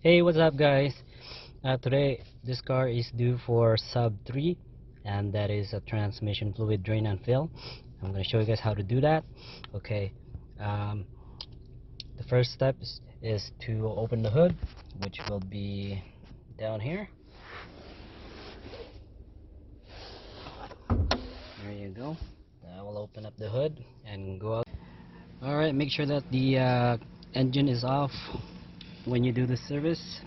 Hey, what's up guys? Today this car is due for sub 3, and that is a transmission fluid drain and fill. I'm going to show you guys how to do that. Okay, um, the first step is to open the hood, which will be down here. There you go. I will open up the hood and go out. Alright, make sure that the engine is off when you do the service,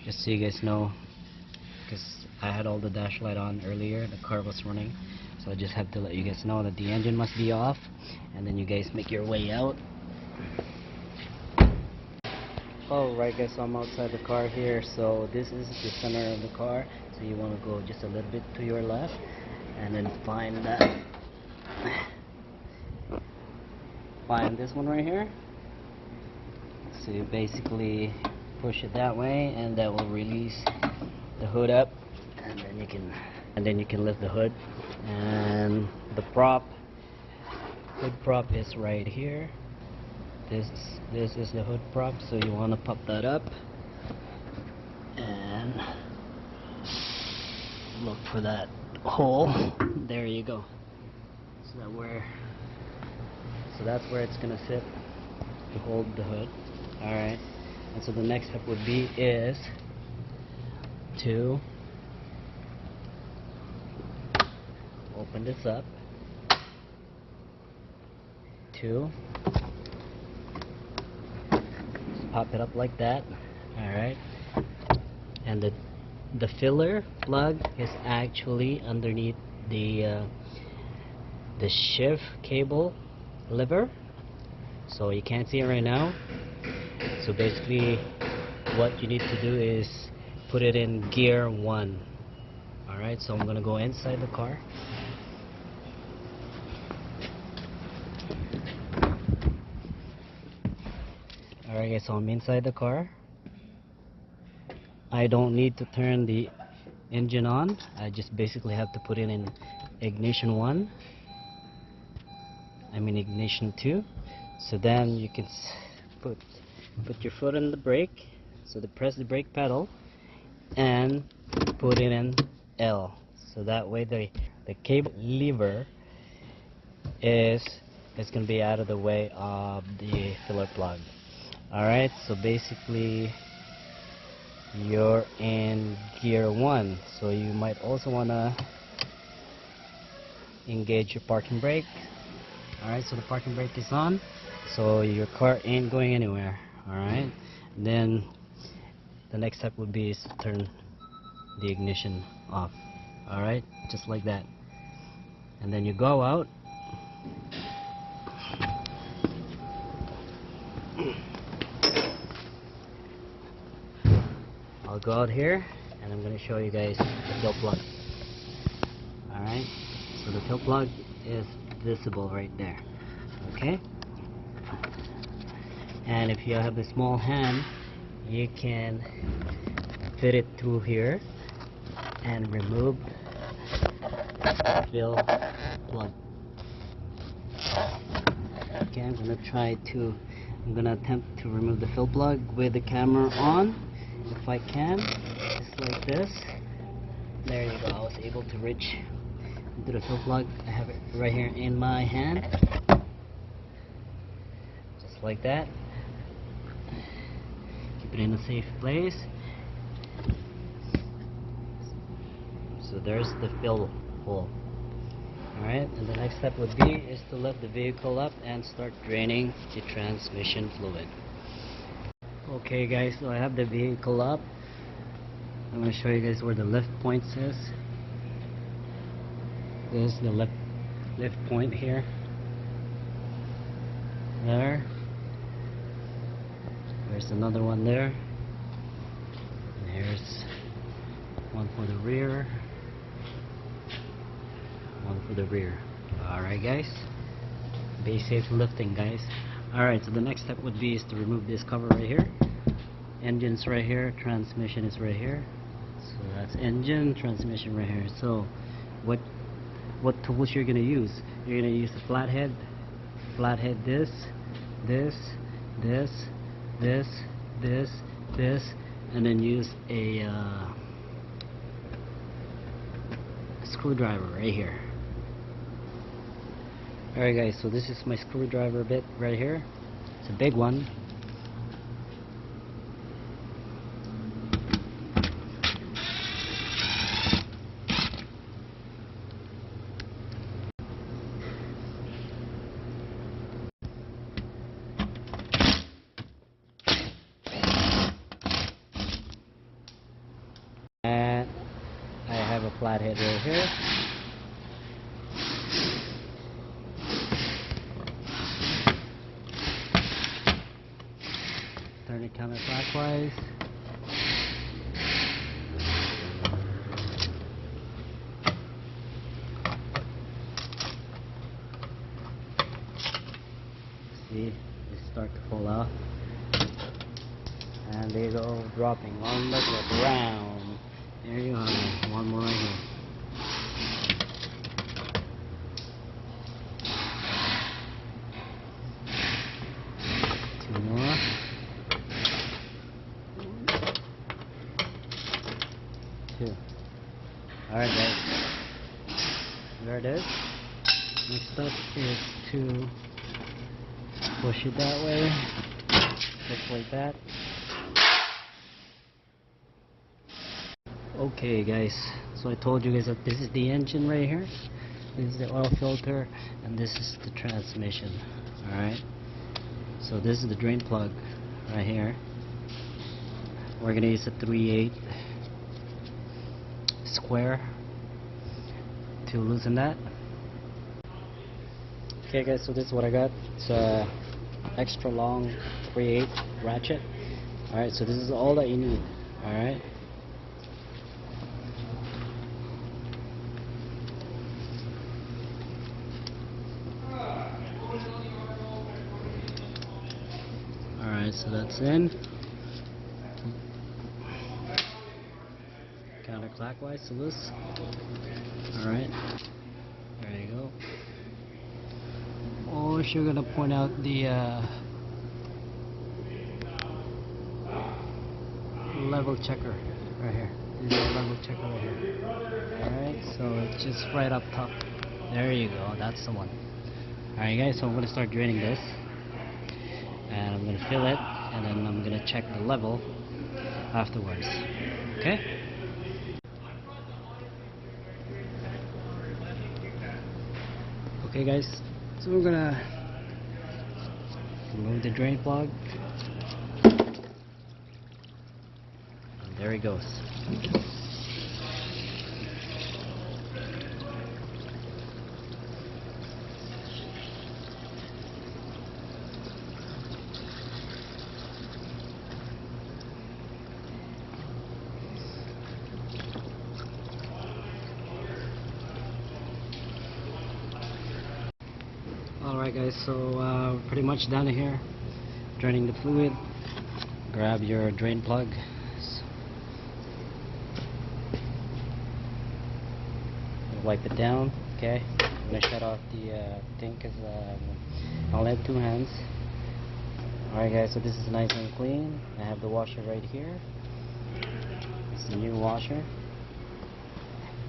just so you guys know, because I had all the dash light on earlier, the car was running, so I just have to let you guys know that the engine must be off, and then you guys make your way out. Alright guys, so I'm outside the car here. So this is the center of the car, so you want to go just a little bit to your left and then find this one right here. So you basically push it that way, and that will release the hood up, and then you can lift the hood, and the hood prop is right here. This is the hood prop, so you want to pop that up and look for that hole. There you go. So that's where it's gonna sit to hold the hood. Alright, and so the next step would be is to open this up, to just pop it up like that. Alright, and the filler plug is actually underneath the shift cable lever, so you can't see it right now. So basically what you need to do is put it in gear 1. Alright, so I'm gonna go inside the car. Alright guys, so I'm inside the car. I don't need to turn the engine on. I just basically have to put it in ignition 1. Ignition 2. So then you can put your foot on the brake. So press the brake pedal and put it in L. So that way the cable lever is going to be out of the way of the filler plug. Alright, so basically you're in gear 1, so you might also want to engage your parking brake. Alright, so the parking brake is on, so your car ain't going anywhere. Alright, then the next step would be to turn the ignition off. Alright, just like that, and then you go out. I'll go out here and I'm going to show you guys the fill plug. Alright, so the fill plug is visible right there. Okay, and if you have a small hand, you can fit it through here and remove the fill plug. Okay, I'm gonna attempt to remove the fill plug with the camera on. If I can, just like this. There you go. I was able to reach into the fill plug. I have it right here in my hand, just like that. Keep it in a safe place. So there's the fill hole. Alright, and the next step would be is to lift the vehicle up and start draining the transmission fluid. Okay guys, so I have the vehicle up. I'm going to show you guys where the lift point is. This is the lift point here. There's another one there. And here's one for the rear. One for the rear. Alright guys, be safe lifting guys. Alright, so the next step would be is to remove this cover right here. Engine's right here, transmission is right here. So that's engine, transmission right here. So what tools you're gonna use? You're gonna use the flathead, this, this and then use a screwdriver right here. Alright guys, so this is my screwdriver bit right here. It's a big one. And I have a flathead right here. Turn it counterclockwise. See, they start to fall out. And they go dropping on the ground. There you are. One more right here. Two more. Two. Alright guys. There it is. Next step is to push it that way. Just like that. Okay guys, so I told you guys that this is the engine right here, this is the oil filter, and this is the transmission. Alright, so this is the drain plug right here. We're gonna use a 3/8 square to loosen that. Okay guys, so this is what I got. It's a extra long 3/8 ratchet. Alright, so this is all that you need. Alright, alright, so that's in. Counterclockwise to loose. Alright, there you go. Oh, sure, gonna point out the level checker right here. This is the level checker right here. Alright, so it's just right up top. There you go, that's the one. Alright guys, so I'm gonna start draining this. And I'm gonna fill it, and then I'm gonna check the level afterwards. Okay? Okay guys, so we're gonna remove the drain plug. And there he goes. Alright guys, so pretty much done here. Draining the fluid. Grab your drain plug. Wipe it down. Okay, I'm gonna shut off the thing because I only have two hands. Alright guys, so this is nice and clean. I have the washer right here. It's the new washer.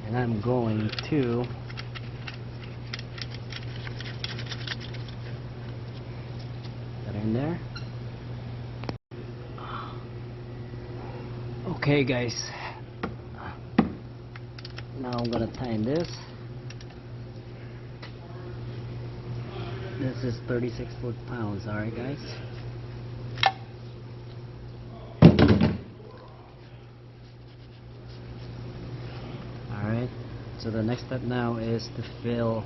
And I'm going to put that in there. Okay guys, now I'm gonna tighten this. This is 36 foot-pounds, alright guys? Alright, so the next step now is to fill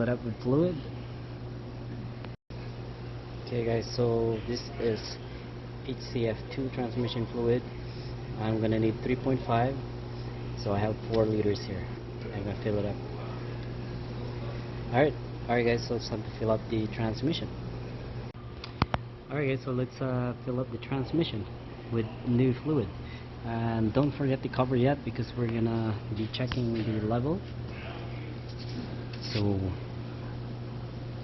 it up with fluid. Okay guys, so this is HCF2 transmission fluid. I'm gonna need 3.5, so I have 4 liters here. I'm gonna fill it up. Alright guys, so it's time to fill up the transmission. Alright guys, so let's fill up the transmission with new fluid. And don't forget the cover yet, because we're gonna be checking the level. So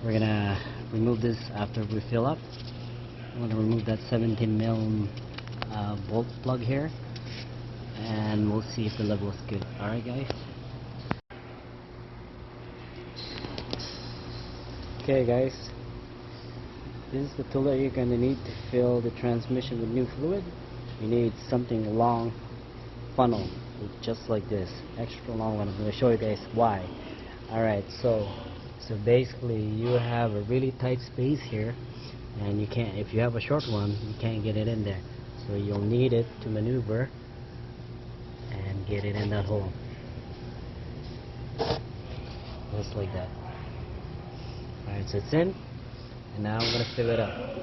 we're gonna remove this after we fill up. I'm going to remove that 17 mil bolt plug here, and we'll see if the level is good. Alright guys. Okay guys, this is the tool that you're going to need to fill the transmission with new fluid. You need something long funnel, just like this, extra long one. I'm going to show you guys why. Alright, so basically you have a really tight space here, and you can't, if you have a short one, you can't get it in there. So you'll need it to maneuver and get it in that hole. Just like that. Alright, so it's in, and now I'm going to fill it up.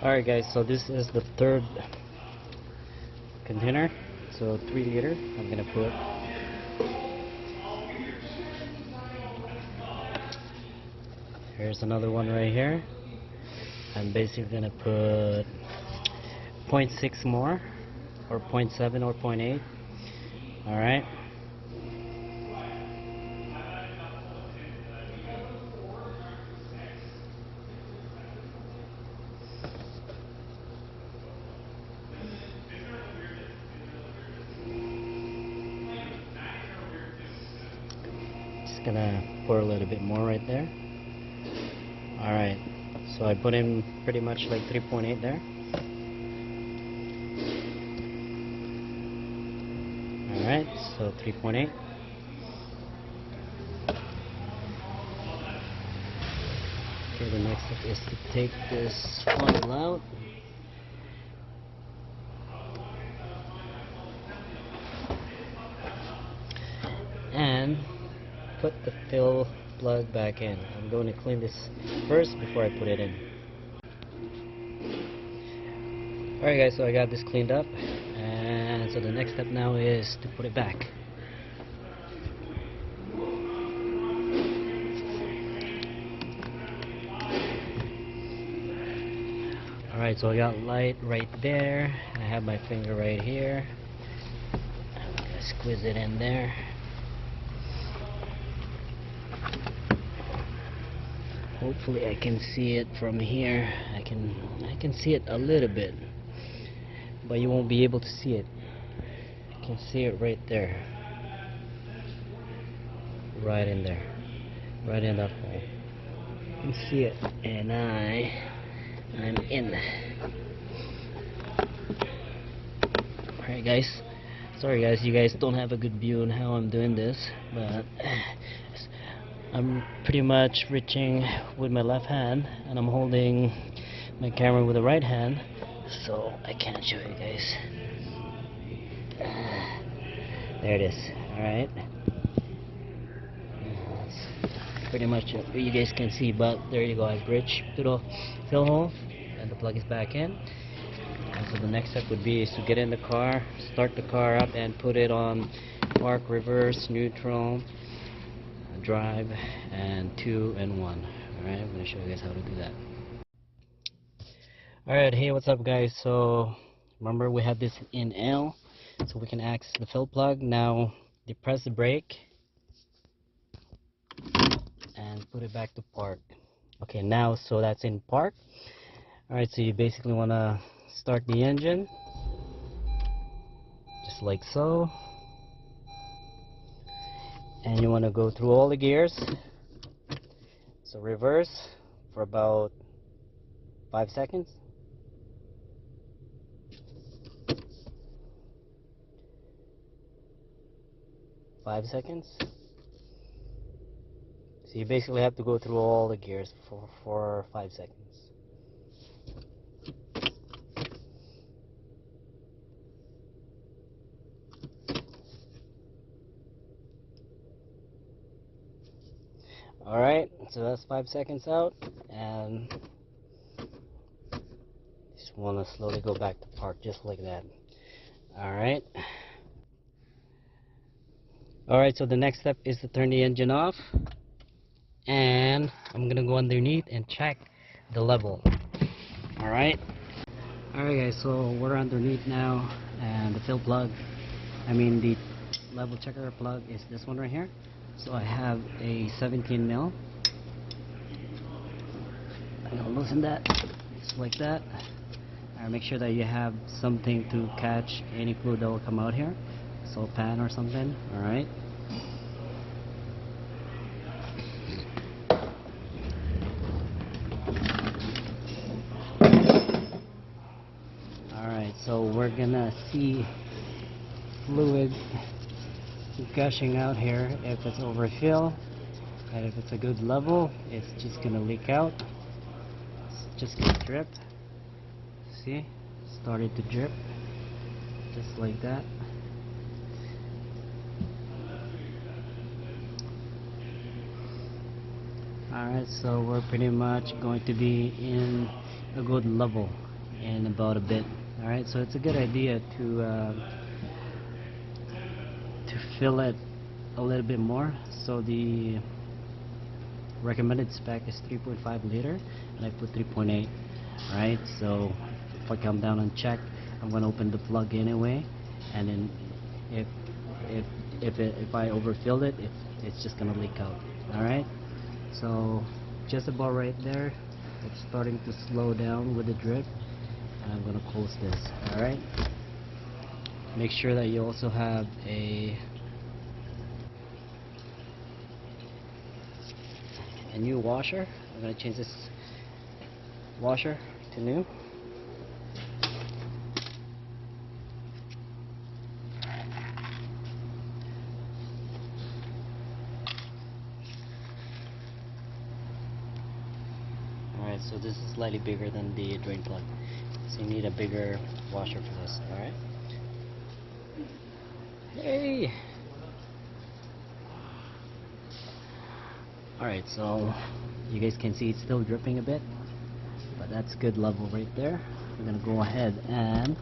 Alright guys, so this is the third container, so 3 liter. I'm going to put here's another one right here. I'm basically going to put 0.6 more, or 0.7 or 0.8. Alright. Just gonna pour a little bit more right there. Alright, so I put in pretty much like 3.8 there. Alright, so 3.8. Okay, the next step is to take this funnel out. And put the fill plug back in. I'm going to clean this first before I put it in. Alright guys, so I got this cleaned up, and so the next step now is to put it back. Alright, so I got light right there. I have my finger right here. I'm gonna squeeze it in there. Hopefully I can see it from here. I can see it a little bit, but you won't be able to see it. You can see it right there. Right in there. Right in that hole. You can see it, and I'm in. Alright guys, sorry guys, you guys don't have a good view on how I'm doing this, but I'm pretty much reaching with my left hand, and I'm holding my camera with the right hand, so I can't show you guys. There it is. Alright, pretty much you guys can see, but there you go. I've reached to the fill hole, and the plug is back in. And so the next step would be is to get in the car, start the car up, and put it on park, reverse, neutral, drive, and 2 and 1. Alright, I'm going to show you guys how to do that. Alright, hey, what's up guys? So remember we have this in L, so we can access the fill plug. Now depress the brake and put it back to park. Okay, now so that's in park. Alright, so you basically want to start the engine just like so, and you want to go through all the gears. So reverse for about 5 seconds. So you basically have to go through all the gears for 5 seconds. Alright, so that's 5 seconds out, and just want to slowly go back to park just like that. Alright. Alright, so the next step is to turn the engine off, and I'm gonna go underneath and check the level. Alright. Alright guys, so we're underneath now, and the fill plug, the level checker plug is this one right here. So I have a 17 mil, loosen that just like that. Make sure that you have something to catch any fluid that will come out here, salt pan or something. Alright. Alright, so we're gonna see fluid gushing out here. If it's overfill and if it's a good level, it's just gonna leak out. It's just gonna drip. See, started to drip just like that. Alright, so we're pretty much going to be in a good level in about a bit. Alright, so it's a good idea to fill it a little bit more. So the recommended spec is 3.5 liter and I put 3.8. Right, so if I come down and check, I'm going to open the plug anyway, and then if I overfill it, it's just going to leak out. Alright, so just about right there, it's starting to slow down with the drip, and I'm going to close this. Alright, make sure that you also have a new washer. I'm going to change this washer to new. Alright, so this is slightly bigger than the drain plug, so you need a bigger washer for this. Alright. Hey! Alright, so you guys can see it's still dripping a bit, but that's good level right there. We're gonna go ahead and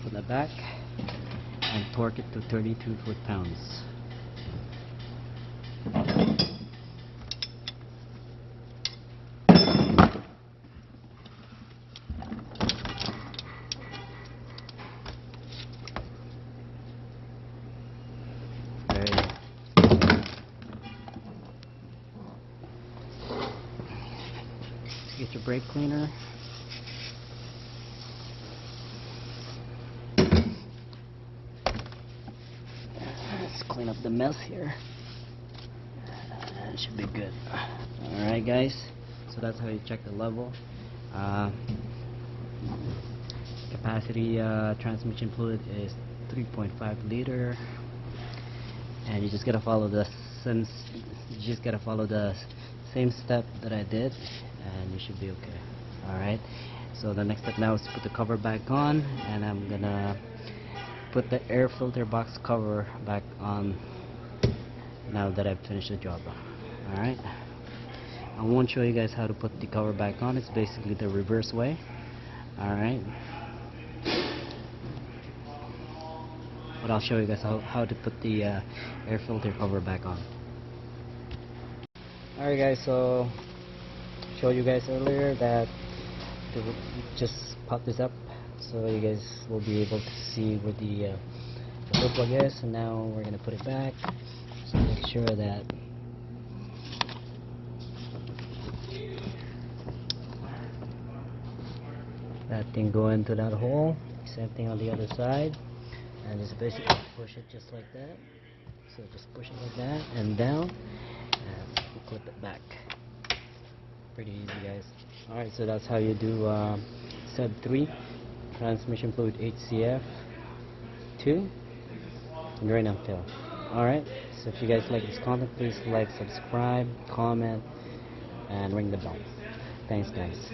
put that back and torque it to 32 foot-pounds. Get your brake cleaner. Let's clean up the mess here. It should be good. Alright guys, so that's how you check the level. Capacity transmission fluid is 3.5 liter, and you just gotta follow the same step that I did, and you should be okay. Alright, so the next step now is to put the cover back on, and I'm gonna put the air filter box cover back on now that I've finished the job. Alright, I won't show you guys how to put the cover back on. It's basically the reverse way. Alright, but I'll show you guys how to put the air filter cover back on. Alright guys, so showed you guys earlier that to just pop this up so you guys will be able to see where the flow plug is. And now we're gonna put it back, so make sure that that thing go into that hole. Same thing on the other side, and just basically push it just like that. So just push it like that and down, and clip it back. Pretty easy guys. Alright, so that's how you do sub 3 transmission fluid HCF 2 drain and fill. Alright, so if you guys like this content, please like, subscribe, comment, and ring the bell. Thanks guys.